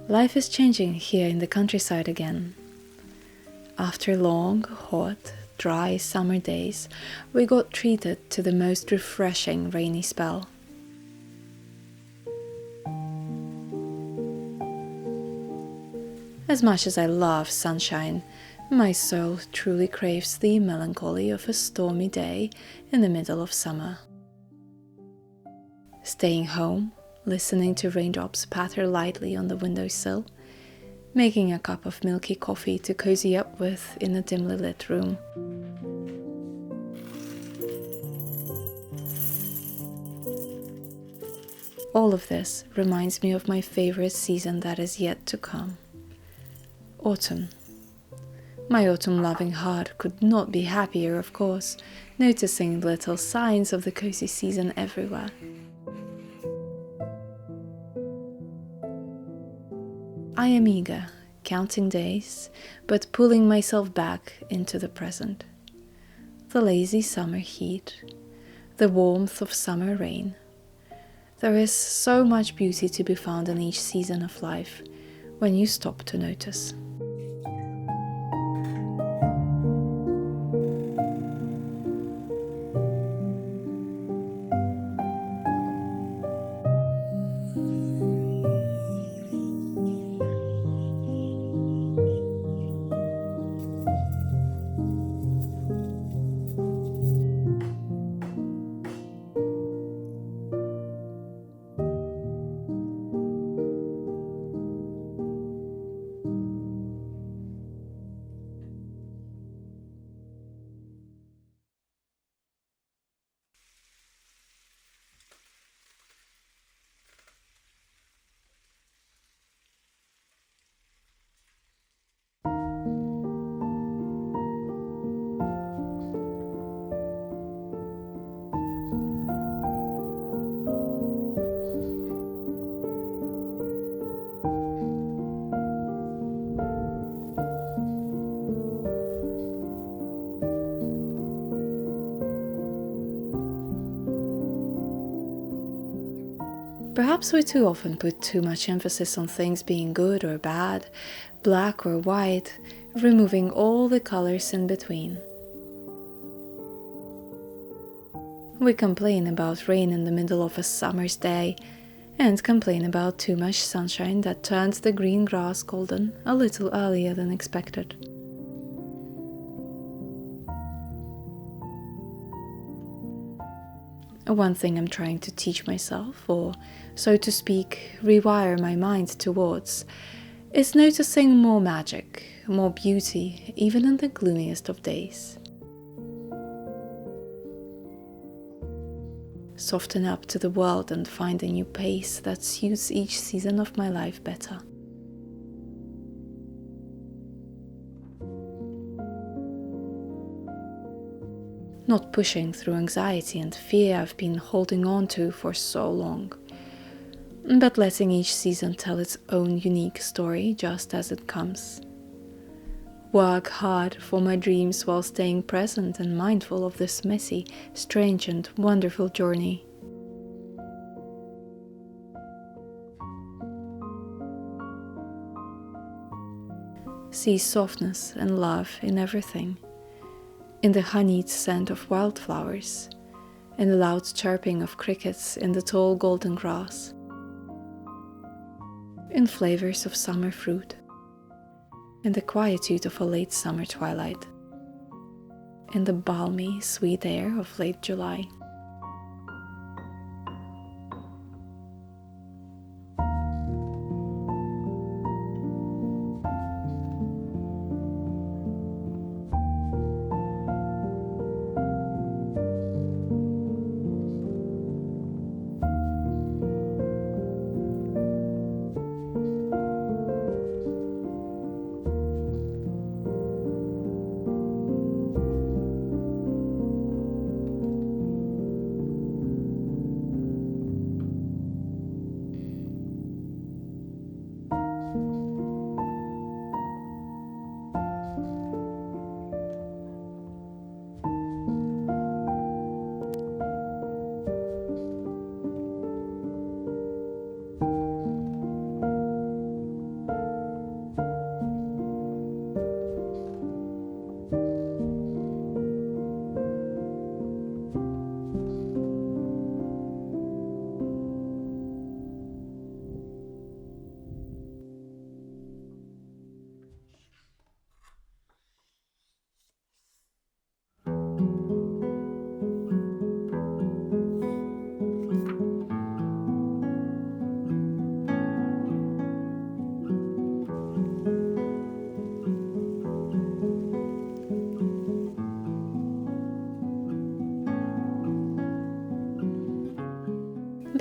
Life is changing here in the countryside again. After long, hot, dry summer days, we got treated to the most refreshing rainy spell. As much as I love sunshine, my soul truly craves the melancholy of a stormy day in the middle of summer. Staying home, listening to raindrops patter lightly on the windowsill, making a cup of milky coffee to cozy up with in a dimly lit room. All of this reminds me of my favorite season that is yet to come. Autumn. My autumn-loving heart could not be happier, of course, noticing little signs of the cozy season everywhere. I am eager, counting days, but pulling myself back into the present. The lazy summer heat, the warmth of summer rain. There is so much beauty to be found in each season of life when you stop to notice. Perhaps we too often put too much emphasis on things being good or bad, black or white, removing all the colors in between. We complain about rain in the middle of a summer's day, and complain about too much sunshine that turns the green grass golden a little earlier than expected. One thing I'm trying to teach myself, or so to speak, rewire my mind towards, is noticing more magic, more beauty, even in the gloomiest of days. Soften up to the world and find a new pace that suits each season of my life better. Not pushing through anxiety and fear I've been holding on to for so long, but letting each season tell its own unique story just as it comes. Work hard for my dreams while staying present and mindful of this messy, strange and wonderful journey. See softness and love in everything. In the honeyed scent of wildflowers, in the loud chirping of crickets in the tall golden grass, in flavors of summer fruit, in the quietude of a late summer twilight, in the balmy, sweet air of late July.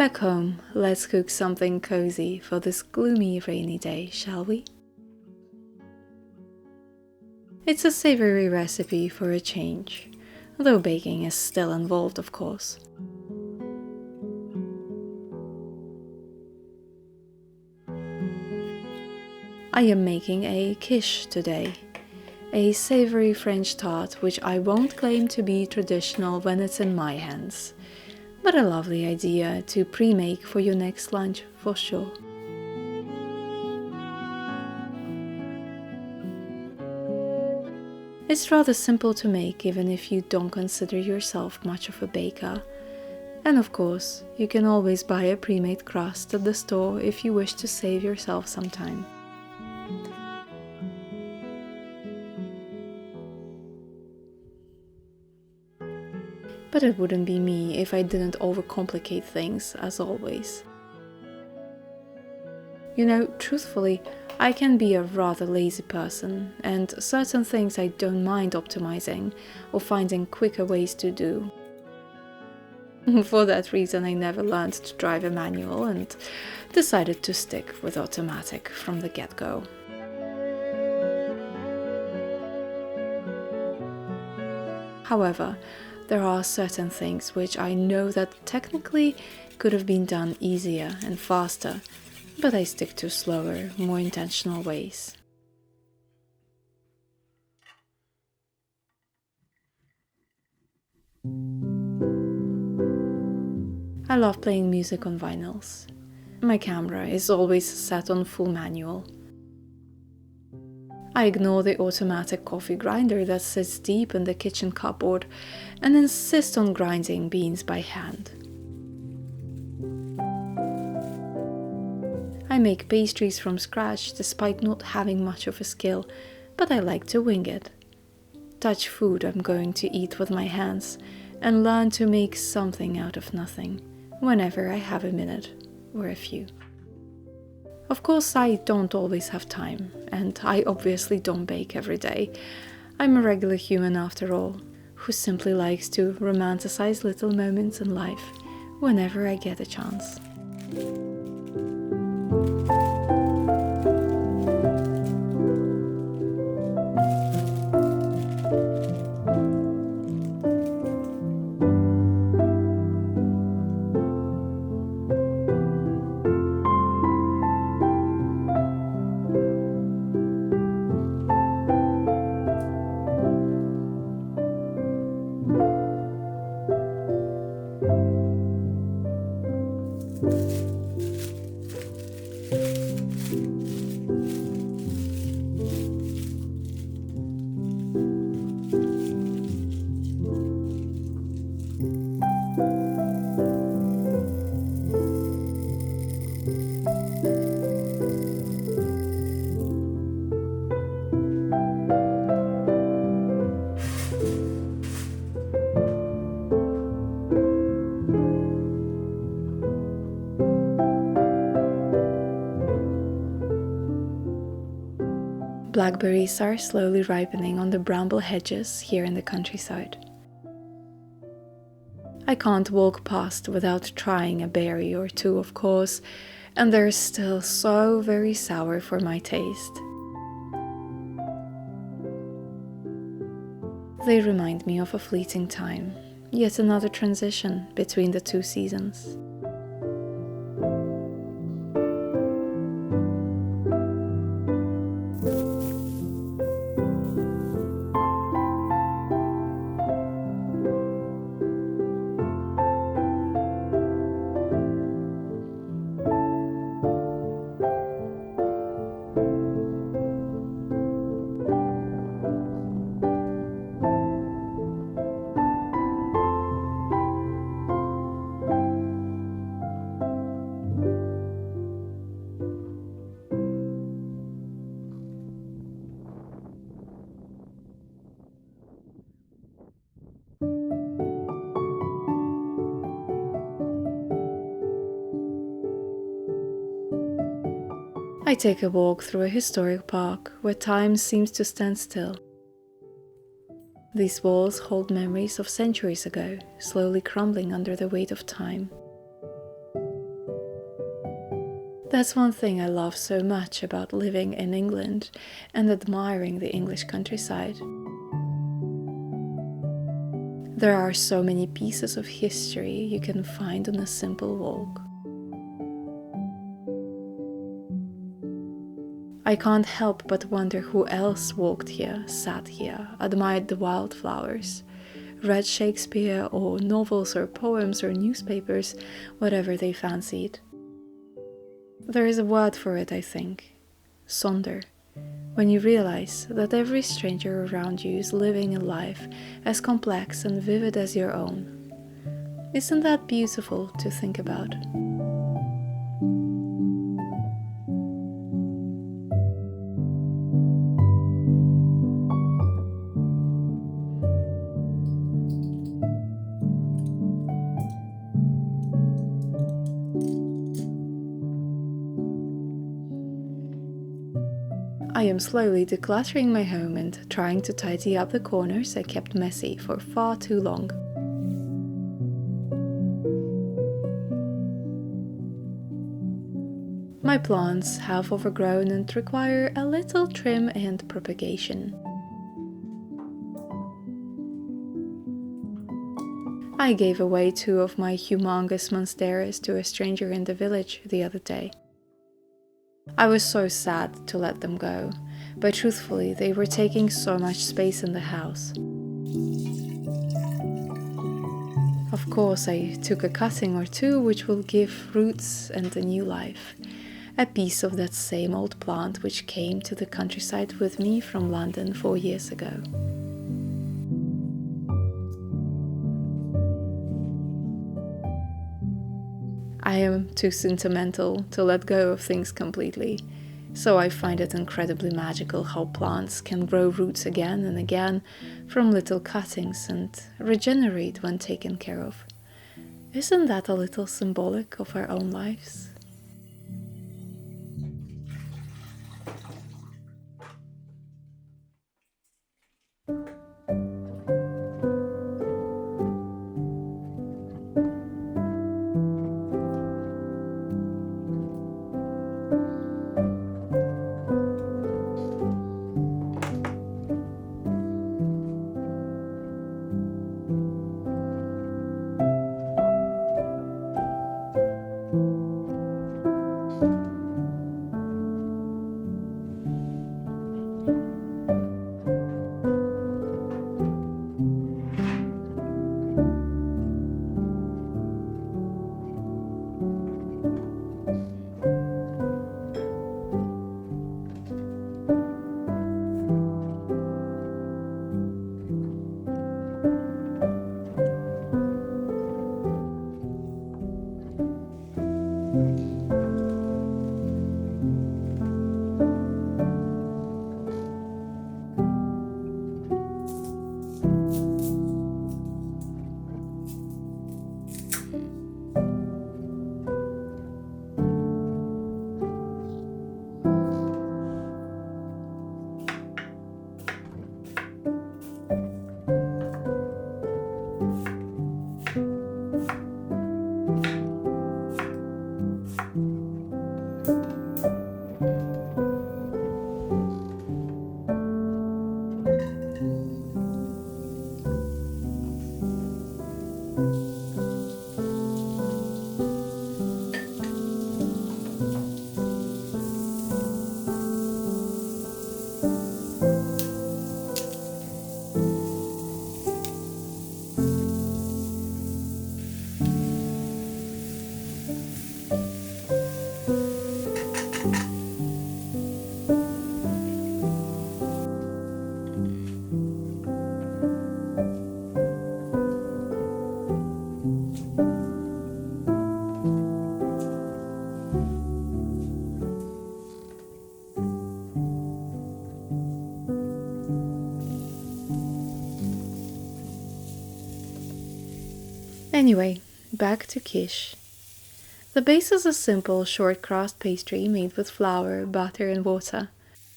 Back home, let's cook something cozy for this gloomy rainy day, shall we? It's a savory recipe for a change, though baking is still involved, of course. I am making a quiche today, a savory French tart which I won't claim to be traditional when it's in my hands, but a lovely idea to pre-make for your next lunch for sure. It's rather simple to make even if you don't consider yourself much of a baker. And of course, you can always buy a pre-made crust at the store if you wish to save yourself some time. But it wouldn't be me if I didn't overcomplicate things, as always. You know, truthfully, I can be a rather lazy person, and certain things I don't mind optimizing or finding quicker ways to do. For that reason, I never learned to drive a manual and decided to stick with automatic from the get-go. However, there are certain things which I know that technically could have been done easier and faster, but I stick to slower, more intentional ways. I love playing music on vinyls. My camera is always set on full manual. I ignore the automatic coffee grinder that sits deep in the kitchen cupboard and insist on grinding beans by hand. I make pastries from scratch despite not having much of a skill, but I like to wing it. Touch food I'm going to eat with my hands and learn to make something out of nothing whenever I have a minute or a few. Of course, I don't always have time, and I obviously don't bake every day. I'm a regular human after all, who simply likes to romanticize little moments in life whenever I get a chance. Blackberries are slowly ripening on the bramble hedges here in the countryside. I can't walk past without trying a berry or two, of course, and they're still so very sour for my taste. They remind me of a fleeting time, yet another transition between the two seasons. I take a walk through a historic park where time seems to stand still. These walls hold memories of centuries ago, slowly crumbling under the weight of time. That's one thing I love so much about living in England and admiring the English countryside. There are so many pieces of history you can find on a simple walk. I can't help but wonder who else walked here, sat here, admired the wildflowers, read Shakespeare or novels or poems or newspapers, whatever they fancied. There is a word for it, I think. Sonder. When you realize that every stranger around you is living a life as complex and vivid as your own. Isn't that beautiful to think about? I am slowly decluttering my home and trying to tidy up the corners I kept messy for far too long. My plants have overgrown and require a little trim and propagation. I gave away 2 of my humongous monsteras to a stranger in the village the other day. I was so sad to let them go, but truthfully they were taking so much space in the house. Of course, I took a cutting or 2 which will give roots and a new life. A piece of that same old plant which came to the countryside with me from London 4 years ago. I am too sentimental to let go of things completely, so I find it incredibly magical how plants can grow roots again and again from little cuttings and regenerate when taken care of. Isn't that a little symbolic of our own lives? Anyway, back to quiche. The base is a simple short crust pastry made with flour, butter and water.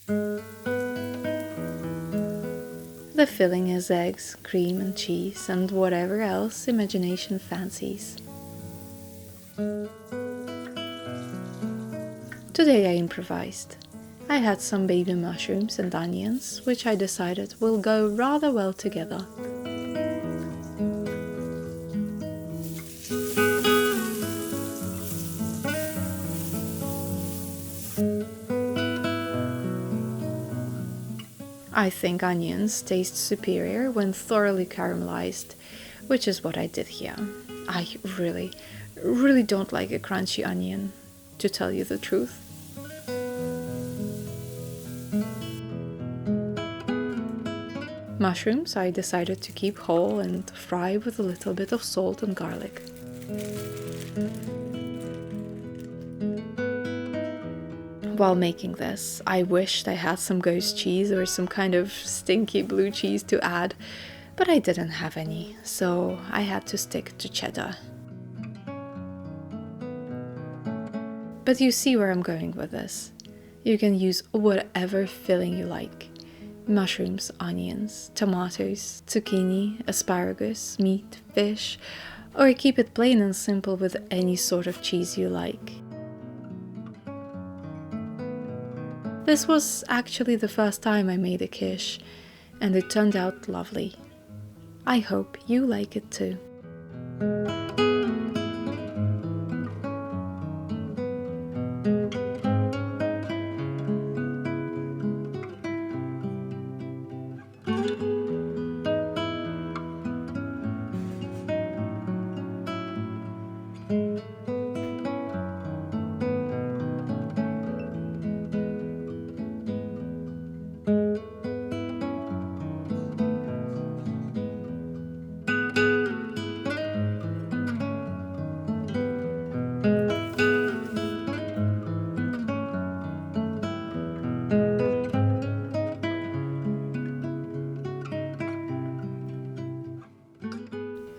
The filling is eggs, cream and cheese and whatever else imagination fancies. Today I improvised. I had some baby mushrooms and onions, which I decided will go rather well together. I think onions taste superior when thoroughly caramelized, which is what I did here. I really don't like a crunchy onion, to tell you the truth. Mushrooms I decided to keep whole and fry with a little bit of salt and garlic. While making this, I wished I had some ghost cheese or some kind of stinky blue cheese to add, but I didn't have any, so I had to stick to cheddar. But you see where I'm going with this. You can use whatever filling you like. Mushrooms, onions, tomatoes, zucchini, asparagus, meat, fish, or keep it plain and simple with any sort of cheese you like. This was actually the first time I made a quiche, and it turned out lovely. I hope you like it too.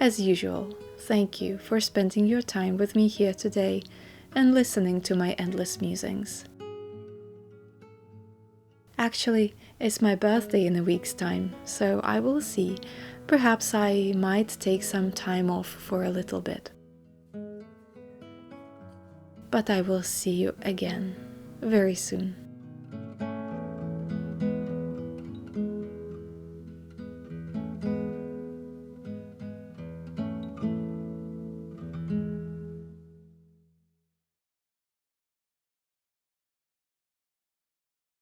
As usual, thank you for spending your time with me here today and listening to my endless musings. Actually, it's my birthday in a week's time, so I will see. Perhaps I might take some time off for a little bit. But I will see you again very soon.